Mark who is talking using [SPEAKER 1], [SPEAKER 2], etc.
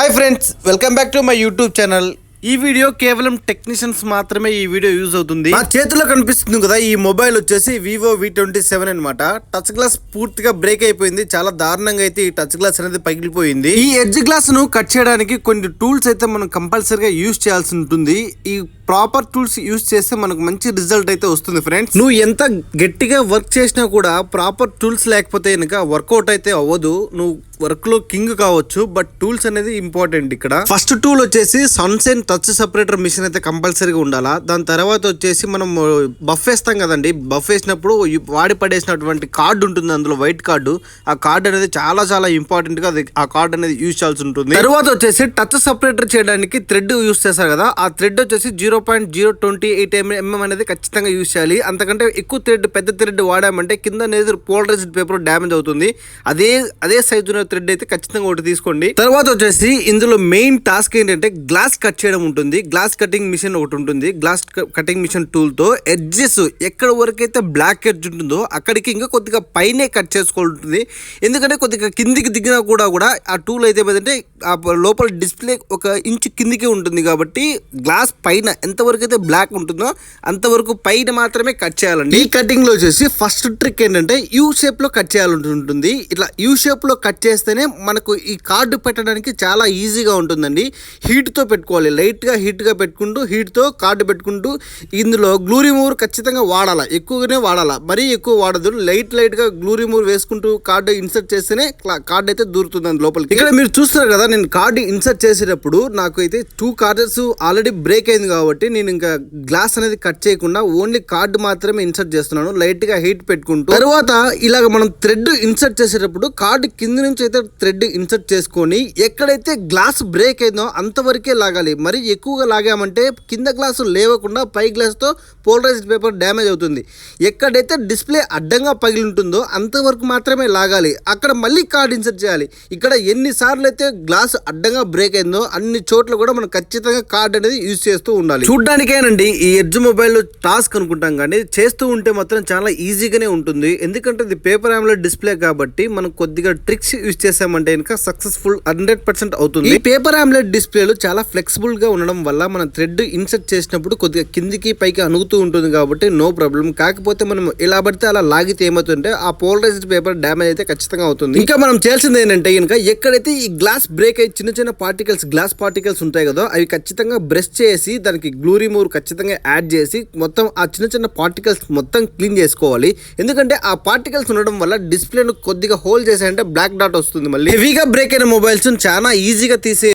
[SPEAKER 1] Hi friends, welcome back to my YouTube channel. ఈ video కేవలం technicians మాత్రమే ఈ వీడియో యూజ్ అవుతుంది. నా చేతిలో కనిపిస్తుంది కదా, ఈ మొబైల్ వచ్చేసి వివో V27 అనమాట. టచ్ గ్లాస్ పూర్తిగా బ్రేక్ అయిపోయింది. చాలా దారుణంగా అయితే ఈ టచ్ గ్లాస్ అనేది పగిలిపోయింది. ఈ ఎడ్జ్ గ్లాస్ ను కట్ చేయడానికి కొన్ని టూల్స్ అయితే మనం కంపల్సరీగా యూజ్ చేయాల్సి ఉంటుంది. ఈ ప్రాపర్ టూల్స్ యూజ్ చేస్తే మనకు మంచి రిజల్ట్ అయితే వస్తుంది ఫ్రెండ్స్. నువ్వు ఎంత గట్టిగా వర్క్ చేసినా కూడా ప్రాపర్ టూల్స్ లేకపోతే కనుక వర్కౌట్ అయితే అవ్వదు. నువ్వు వర్క్ లో కింగ్ కావచ్చు, బట్ టూల్స్ అనేది ఇంపార్టెంట్. ఇక్కడ ఫస్ట్ టూల్ వచ్చేసి సన్సైన్ టచ్ సెపరేటర్ మిషన్ అయితే కంపల్సరీగా ఉండాలా. దాని తర్వాత వచ్చేసి మనం బఫ్ వేస్తాం కదండి, బఫ్ వేసినప్పుడు వాడి పడేసినటువంటి కార్డు ఉంటుంది, అందులో వైట్ కార్డు. ఆ కార్డు అనేది చాలా చాలా ఇంపార్టెంట్ గా ఆ కార్డు అనేది యూజ్ చేయాల్సి ఉంటుంది. తర్వాత వచ్చేసి టచ్ సెపరేటర్ చేయడానికి థ్రెడ్ యూజ్ చేస్తారు కదా, ఆ థ్రెడ్ వచ్చేసి 0.028 mm అనేది ఖచ్చితంగా యూజ్ చేయాలి. అంతకంటే ఎక్కువ థ్రెడ్, పెద్ద థ్రెడ్ వాడామంటే కింద అనేది పోలరైజ్డ్ పేపర్ డ్యామేజ్ అవుతుంది. అదే సైజు థ్రెడ్ అయితే ఖచ్చితంగా ఒకటి తీసుకోండి. తర్వాత వచ్చేసి ఇందులో మెయిన్ టాస్క్ ఏంటంటే గ్లాస్ కట్ చేయడం ఉంటుంది. గ్లాస్ కటింగ్ మిషన్ ఒకటి ఉంటుంది. గ్లాస్ కటింగ్ మిషన్ టూల్ తో ఎడ్జెస్ ఎక్కడ వరకు అయితే బ్లాక్ ఎడ్జ్ ఉంటుందో అక్కడికి ఇంకా కొద్దిగా పైనే కట్ చేసుకోవాలంటుంది. ఎందుకంటే కొద్దిగా కిందికి దిగినా కూడా ఆ టూల్ అయితే ఏంటంటే ఆ లోపల డిస్ప్లే 1 ఇంచ్ కిందికి ఉంటుంది. కాబట్టి గ్లాస్ పైన ఎంతవరకు అయితే బ్లాక్ ఉంటుందో అంతవరకు పైన మాత్రమే కట్ చేయాలండి. ఈ కటింగ్ లో వచ్చేసి ఫస్ట్ ట్రిక్ ఏంటంటే యూ షేప్ లో కట్ చేయాల్సి ఉంటుంది. ఇట్లా యూ షేప్ లో కట్ చేస్తేనే మనకు ఈ కార్డు పెట్టడానికి చాలా ఈజీగా ఉంటుందండి. హీట్ తో పెట్టుకోవాలి, లైట్ గా హీట్ గా పెట్టుకుంటూ హీట్ తో కార్డు పెట్టుకుంటూ. ఇందులో గ్లూ రిమూవర్ ఖచ్చితంగా వాడాలా, ఎక్కువగానే వాడాలా, మరీ ఎక్కువ వాడదు. లైట్ గా గ్లూ రిమూవర్ వేసుకుంటూ కార్డు ఇన్సర్ట్ చేస్తేనే కార్డు అయితే దూరుతుంది అందు లోపలికి. ఇక్కడ మీరు చూస్తున్నారు కదా, నేను కార్డు ఇన్సర్ట్ చేసేటప్పుడు నాకు అయితే 2 కార్డర్స్ ఆల్రెడీ బ్రేక్ అయింది కాబట్టి నేను ఇంకా గ్లాస్ అనేది కట్ చేయకుండా ఓన్లీ కార్డు మాత్రమే ఇన్సర్ట్ చేస్తున్నాను, లైట్ గా హీట్ పెట్టుకుంటూ. తర్వాత ఇలాగ మనం థ్రెడ్ ఇన్సర్ట్ చేసేటప్పుడు కార్డు కింద నుంచి అయితే థ్రెడ్ ఇన్సర్ట్ చేసుకొని ఎక్కడైతే గ్లాస్ బ్రేక్ అయిందో అంతవరకే లాగాలి. మరి ఎక్కువగా లాగామంటే కింద గ్లాసు లేవకుండా పై గ్లాస్ తో పోలరైజ్డ్ పేపర్ డ్యామేజ్ అవుతుంది. ఎక్కడైతే డిస్ప్లే అడ్డంగా పగిలి ఉంటుందో అంతవరకు మాత్రమే లాగాలి. అక్కడ మళ్ళీ కార్డు ఇన్సర్ట్ చేయాలి. ఇక్కడ ఎన్నిసార్లు అయితే గ్లాస్ అడ్డంగా బ్రేక్ అయిందో అన్ని చోట్ల కూడా మనం ఖచ్చితంగా కార్డు అనేది యూజ్ చేస్తూ ఉండాలి. చూడ్డానికేనండి ఈ ఎడ్జ్ మొబైల్ టాస్క్ అనుకుంటాం, కానీ చేస్తూ ఉంటే మాత్రం చాలా ఈజీగానే ఉంటుంది. ఎందుకంటే ఇది పేపర్ ఆమ్లెట్ డిస్ప్లే కాబట్టి మనం కొద్దిగా ట్రిక్స్ యూజ్ చేసామంటే ఇంకా సక్సెస్ఫుల్ 100% అవుతుంది. ఈ పేపర్ ఆమ్లెట్ డిస్ప్లేలు చాలా ఫ్లెక్సిబుల్ గా ఉండడం వల్ల మనం థ్రెడ్ ఇన్సర్ట్ చేసినప్పుడు కొద్దిగా కిందికి పైకి అనుగుతూ ఉంటుంది కాబట్టి నో ప్రాబ్లం. కాకపోతే మనం ఎలా పడితే అలా లాగితే ఏమవుతుంటే ఆ పోలరైజ్డ్ పేపర్ డ్యామేజ్ అయితే ఖచ్చితంగా అవుతుంది. ఇంకా మనం చేయాల్సింది ఏంటంటే ఇంకా ఎక్కడైతే ఈ గ్లాస్ బ్రేక్ అయ్యి చిన్న చిన్న పార్టికల్స్, గ్లాస్ పార్టికల్స్ ఉంటాయి కదా, అవి ఖచ్చితంగా బ్రష్ చేసి దానికి గ్లూ రిమూవర్ ఖచ్చితంగా యాడ్ చేసి మొత్తం ఆ చిన్న చిన్న పార్టికల్స్ మొత్తం క్లీన్ చేసుకోవాలి. ఎందుకంటే ఆ పార్టికల్స్ ఉండడం వల్ల డిస్ప్లేను కొద్దిగా హోల్ చేసాయంటే బ్లాక్ డాట్ వస్తుంది. మళ్ళీ హెవీగా బ్రేక్ అయిన మొబైల్స్ చాలా ఈజీగా తీసే